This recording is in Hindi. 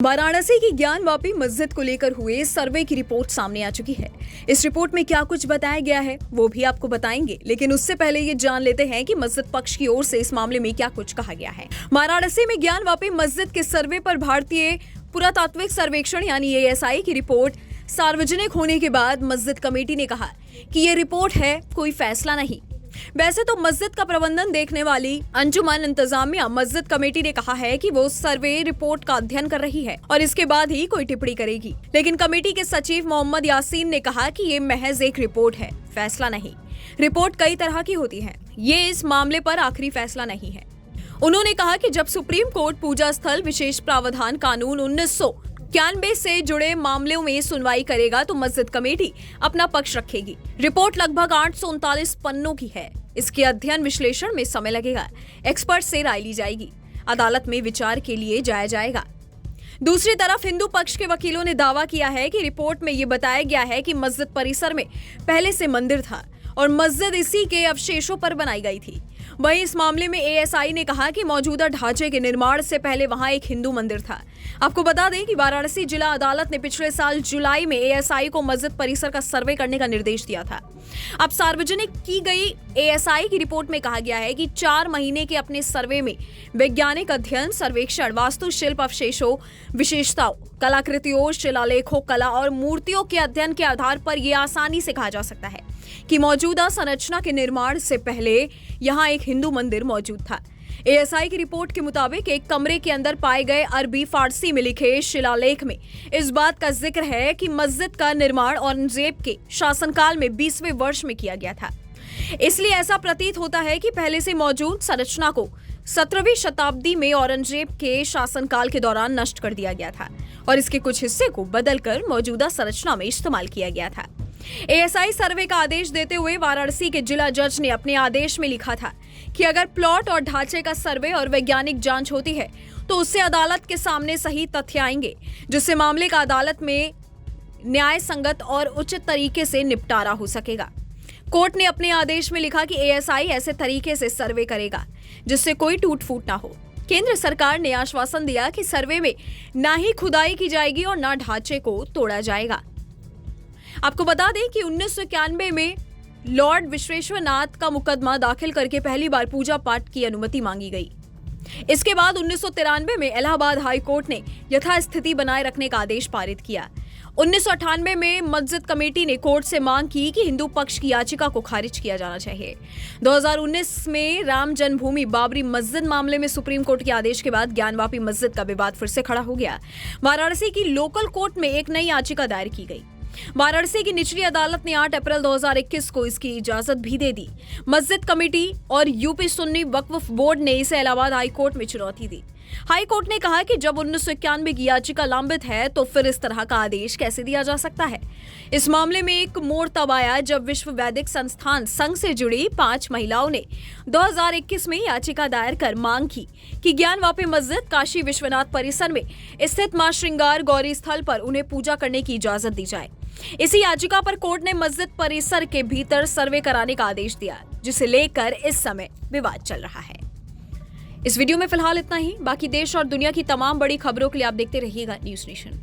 वाराणसी की ज्ञानवापी मस्जिद को लेकर हुए सर्वे की रिपोर्ट सामने आ चुकी है। इस रिपोर्ट में क्या कुछ बताया गया है वो भी आपको बताएंगे, लेकिन उससे पहले ये जान लेते हैं कि मस्जिद पक्ष की ओर से इस मामले में क्या कुछ कहा गया है। वाराणसी में ज्ञानवापी मस्जिद के सर्वे पर भारतीय पुरातात्विक सर्वेक्षण यानी ASI की रिपोर्ट सार्वजनिक होने के बाद मस्जिद कमेटी ने कहा कि ये रिपोर्ट है, कोई फैसला नहीं। वैसे तो मस्जिद का प्रबंधन देखने वाली अंजुमन इंतजामिया मस्जिद कमेटी ने कहा है कि वो सर्वे रिपोर्ट का अध्ययन कर रही है और इसके बाद ही कोई टिप्पणी करेगी, लेकिन कमेटी के सचिव मोहम्मद यासीन ने कहा कि ये महज एक रिपोर्ट है, फैसला नहीं। रिपोर्ट कई तरह की होती है, ये इस मामले पर आखिरी फैसला नहीं है। उन्होंने कहा कि जब सुप्रीम कोर्ट पूजा स्थल विशेष प्रावधान कानून 1991 से जुड़े मामलों में सुनवाई करेगा तो मस्जिद कमेटी अपना पक्ष रखेगी। रिपोर्ट लगभग 839 पन्नों की है। इसके अध्ययन विश्लेषण में समय लगेगा। एक्सपर्ट से राय ली जाएगी, अदालत में विचार के लिए जाया जाएगा। दूसरी तरफ हिंदू पक्ष के वकीलों ने दावा किया है कि रिपोर्ट में ये बताया गया है कि मस्जिद परिसर में पहले से मंदिर था और मस्जिद इसी के अवशेषों पर बनाई गई थी। वहीं इस मामले में ASI ने कहा कि मौजूदा ढांचे के निर्माण से पहले वहां एक हिंदू मंदिर था। आपको बता दें कि वाराणसी जिला अदालत ने पिछले साल जुलाई में ASI को मस्जिद परिसर का सर्वे करने का निर्देश दिया था। अब सार्वजनिक की गई ASI की रिपोर्ट में कहा गया है कि 4 महीने के अपने सर्वे में वैज्ञानिक अध्ययन, सर्वेक्षण, वास्तुशिल्प अवशेषों, विशेषताओं, कलाकृतियों, शिलालेखों, कला और मूर्तियों के अध्ययन के आधार पर यह आसानी से कहा जा सकता है कि मौजूदा संरचना के निर्माण से पहले यहां एक हिंदू मंदिर मौजूद था। ASI की रिपोर्ट के मुताबिक एक कमरे के अंदर पाए गए अरबी फारसी में लिखे शिलालेख में इस बात का जिक्र है कि मस्जिद का निर्माण औरंगजेब के शासनकाल में 20वें वर्ष में किया गया था। इसलिए ऐसा प्रतीत होता है कि पहले से मौजूद संरचना को 17वीं शताब्दी में औरंगजेब के शासनकाल के दौरान नष्ट कर दिया गया था और इसके कुछ हिस्से को बदलकर मौजूदा संरचना में इस्तेमाल किया गया था। ASI सर्वे का आदेश देते हुए वाराणसी के जिला जज ने अपने आदेश में लिखा था कि अगर प्लॉट और ढांचे का सर्वे और वैज्ञानिक जांच होती है तो उससे अदालत के सामने सही तथ्य आएंगे, जिससे मामले का अदालत में न्याय संगत और उचित तरीके से निपटारा हो सकेगा। कोर्ट ने अपने आदेश में लिखा कि ASI ऐसे तरीके से सर्वे करेगा जिससे कोई टूट फूट ना हो। केंद्र सरकार ने आश्वासन दिया कि सर्वे में ना ही खुदाई की जाएगी और ना ढांचे को तोड़ा जाएगा। आपको बता दें कि 1991 में लॉर्ड विश्वेश्वरनाथ का मुकदमा दाखिल करके पहली बार पूजा पाठ की अनुमति मांगी गई। इसके बाद 1993 में इलाहाबाद हाई कोर्ट ने यथास्थिति बनाए रखने का आदेश पारित किया। 1998 में मस्जिद कमेटी ने कोर्ट से मांग की कि हिंदू पक्ष की याचिका को खारिज किया जाना चाहिए। 2019 में राम जन्मभूमि बाबरी मस्जिद मामले में सुप्रीम कोर्ट के आदेश के बाद ज्ञानवापी मस्जिद का विवाद फिर से खड़ा हो गया। वाराणसी की लोकल कोर्ट में एक नई याचिका दायर की गई। वाराणसी की निचली अदालत ने 8 अप्रैल 2021 को इसकी इजाजत भी दे दी। मस्जिद कमेटी और यूपी सुन्नी वक्फ बोर्ड ने इसे इलाहाबाद हाई कोर्ट में चुनौती दी। हाई कोर्ट ने कहा कि जब 1991 की याचिका लंबित है तो फिर इस तरह का आदेश कैसे दिया जा सकता है। इस मामले में एक मोड़ तब आया जब विश्व वैदिक संस्थान संघ से जुड़ी 5 महिलाओं ने 2021 में याचिका दायर कर मांग की कि ज्ञानवापी मस्जिद काशी विश्वनाथ परिसर में स्थित मां श्रृंगार गौरी स्थल पर उन्हें पूजा करने की इजाजत दी जाए। इसी याचिका पर कोर्ट ने मस्जिद परिसर के भीतर सर्वे कराने का आदेश दिया, जिसे लेकर इस समय विवाद चल रहा है। इस वीडियो में फिलहाल इतना ही। बाकी देश और दुनिया की तमाम बड़ी खबरों के लिए आप देखते रहिएगा न्यूज़ नेशन।